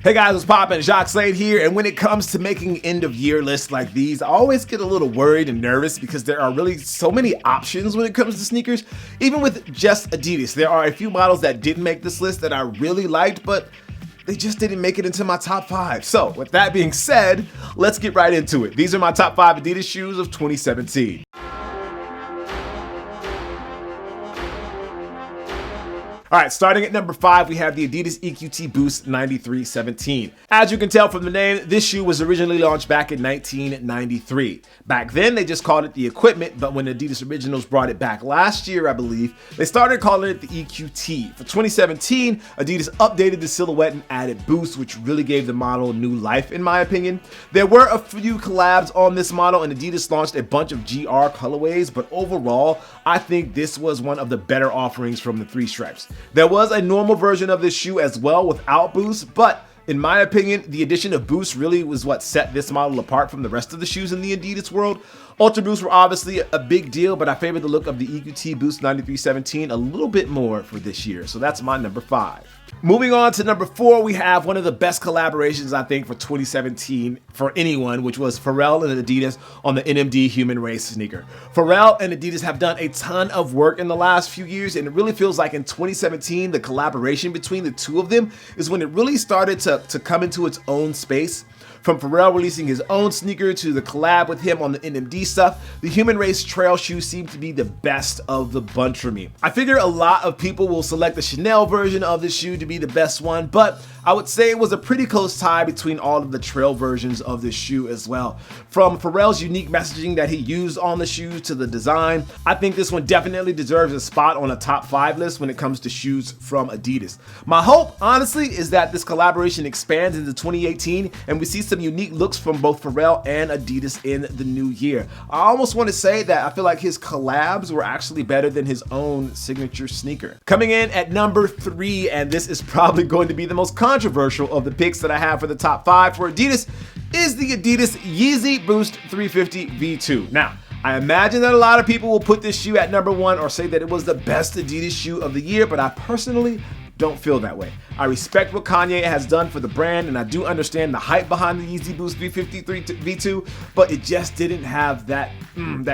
Hey guys, what's poppin'? Jacques Slade here, and when it comes to making end-of-year lists like these, I always get a little worried and nervous because there are really so many options when it comes to sneakers. Even with just Adidas, there are a few models that didn't make this list that I really liked, but they just didn't make it into my top 5. So with that being said, let's get right into it. These are my top 5 Adidas shoes of 2017. All right, starting at number 5, we have the Adidas EQT Boost 9317. As you can tell from the name, this shoe was originally launched back in 1993. Back then, they just called it the Equipment, but when Adidas Originals brought it back last year, I believe, they started calling it the EQT. For 2017, Adidas updated the silhouette and added Boost, which really gave the model new life, in my opinion. There were a few collabs on this model, and Adidas launched a bunch of GR colorways, but overall, I think this was one of the better offerings from the three stripes. There was a normal version of this shoe as well without Boost, but in my opinion, the addition of Boost really was what set this model apart from the rest of the shoes in the Adidas world. Ultra Boosts were obviously a big deal, but I favored the look of the EQT Boost 9317 a little bit more for this year, so that's my number 5. Moving on to number 4, we have one of the best collaborations, I think, for 2017 for anyone, which was Pharrell and Adidas on the NMD Human Race sneaker. Pharrell and Adidas have done a ton of work in the last few years, and it really feels like in 2017, the collaboration between the two of them is when it really started to come into its own space. From Pharrell releasing his own sneaker to the collab with him on the NMD stuff, the Human Race trail shoe seemed to be the best of the bunch for me. I figure a lot of people will select the Chanel version of the shoe to be the best one, but I would say it was a pretty close tie between all of the trail versions of this shoe as well. From Pharrell's unique messaging that he used on the shoes to the design, I think this one definitely deserves a spot on a top 5 list when it comes to shoes from Adidas. My hope, honestly, is that this collaboration expands into 2018 and we see some unique looks from both Pharrell and Adidas in the new year. I almost want to say that I feel like his collabs were actually better than his own signature sneaker. Coming in at number 3, and this is probably going to be the most controversial of the picks that I have for the top 5 for Adidas, is the Adidas Yeezy Boost 350 V2. Now, I imagine that a lot of people will put this shoe at number 1 or say that it was the best Adidas shoe of the year, but I personally don't feel that way. I respect what Kanye has done for the brand, and I do understand the hype behind the Yeezy Boost 350 V2, but it just didn't have that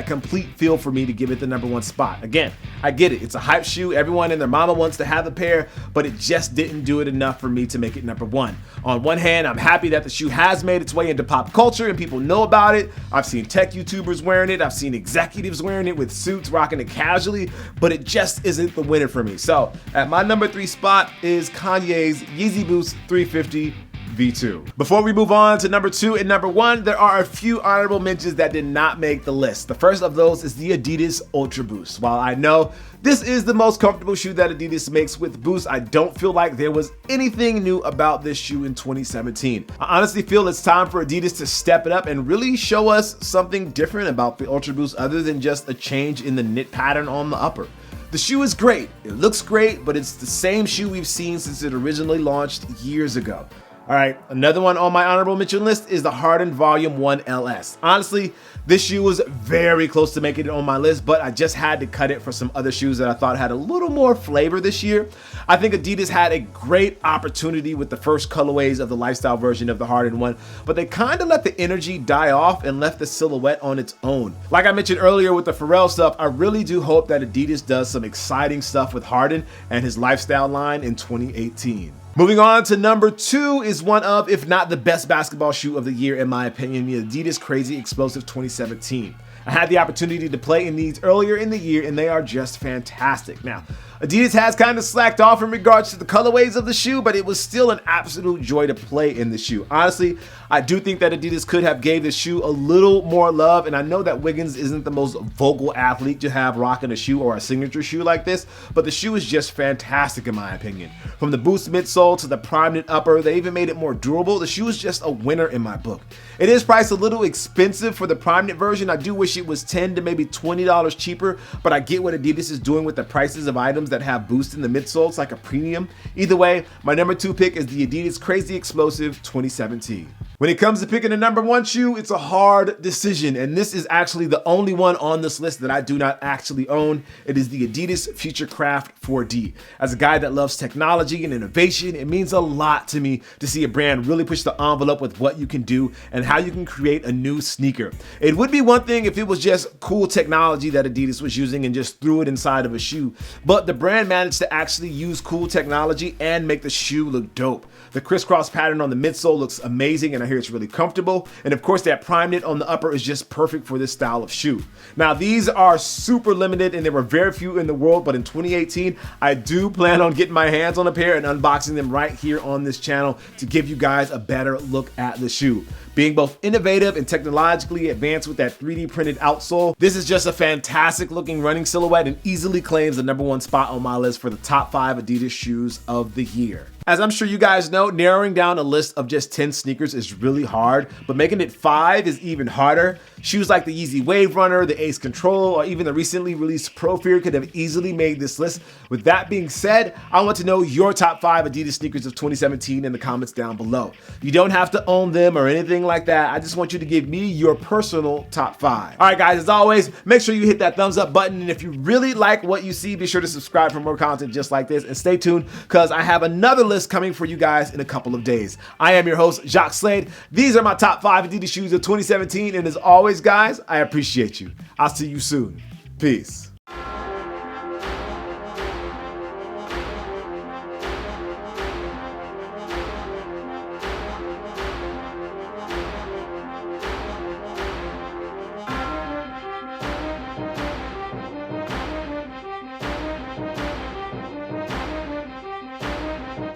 complete feel for me to give it the number 1 spot. Again, I get it. It's a hype shoe. Everyone and their mama wants to have a pair, but it just didn't do it enough for me to make it number 1. On one hand, I'm happy that the shoe has made its way into pop culture and people know about it. I've seen tech YouTubers wearing it. I've seen executives wearing it with suits, rocking it casually, but it just isn't the winner for me. So at my number 3 spot is Kanye's Yeezy Boost 350 V2. Before we move on to number 2 and number 1, there are a few honorable mentions that did not make the list. The first of those is the Adidas Ultra Boost. While I know this is the most comfortable shoe that Adidas makes with Boost, I don't feel like there was anything new about this shoe in 2017. I honestly feel it's time for Adidas to step it up and really show us something different about the Ultra Boost other than just a change in the knit pattern on the upper. The shoe is great, it looks great, but it's the same shoe we've seen since it originally launched years ago. All right, another one on my honorable mention list is the Harden Volume 1 LS. Honestly, this shoe was very close to making it on my list, but I just had to cut it for some other shoes that I thought had a little more flavor this year. I think Adidas had a great opportunity with the first colorways of the lifestyle version of the Harden 1, but they kind of let the energy die off and left the silhouette on its own. Like I mentioned earlier with the Pharrell stuff, I really do hope that Adidas does some exciting stuff with Harden and his lifestyle line in 2018. Moving on to number 2 is one of, if not the best basketball shoe of the year in my opinion, the Adidas Crazy Explosive 2017. I had the opportunity to play in these earlier in the year and they are just fantastic. Now, Adidas has kind of slacked off in regards to the colorways of the shoe, but it was still an absolute joy to play in the shoe. Honestly, I do think that Adidas could have gave this shoe a little more love, and I know that Wiggins isn't the most vocal athlete to have rocking a shoe or a signature shoe like this, but the shoe is just fantastic in my opinion. From the Boost midsole to the Prime Knit upper, they even made it more durable. The shoe is just a winner in my book. It is priced a little expensive for the Prime Knit version. I do wish it was $10 to maybe $20 cheaper, but I get what Adidas is doing with the prices of items that have Boost in the midsole. It's like a premium. Either way, my number 2 pick is the Adidas Crazy Explosive 2017. When it comes to picking a number one shoe, it's a hard decision, and this is actually the only one on this list that I do not actually own. It is the Adidas Futurecraft 4D. As a guy that loves technology and innovation, it means a lot to me to see a brand really push the envelope with what you can do and how you can create a new sneaker. It would be one thing if it was just cool technology that Adidas was using and just threw it inside of a shoe, but the brand managed to actually use cool technology and make the shoe look dope. The crisscross pattern on the midsole looks amazing, and I hear it's really comfortable. And of course, that prime knit on the upper is just perfect for this style of shoe. Now, these are super limited, and there were very few in the world, but in 2018, I do plan on getting my hands on a pair and unboxing them right here on this channel to give you guys a better look at the shoe. Being both innovative and technologically advanced with that 3D printed outsole, this is just a fantastic looking running silhouette and easily claims the #1 spot on my list for the top 5 Adidas shoes of the year. As I'm sure you guys know, narrowing down a list of just 10 sneakers is really hard, but making it 5 is even harder. Shoes like the Yeezy Wave Runner, the Ace Control, or even the recently released Pro Fear could have easily made this list. With that being said, I want to know your top 5 Adidas sneakers of 2017 in the comments down below. You don't have to own them or anything like that. I just want you to give me your personal top 5. All right, guys, as always, make sure you hit that thumbs up button. And if you really like what you see, be sure to subscribe for more content just like this. And stay tuned, because I have another list coming for you guys in a couple of days. I am your host, Jacques Slade. These are my top 5 Adidas shoes of 2017. And as always, guys, I appreciate you. I'll see you soon. Peace.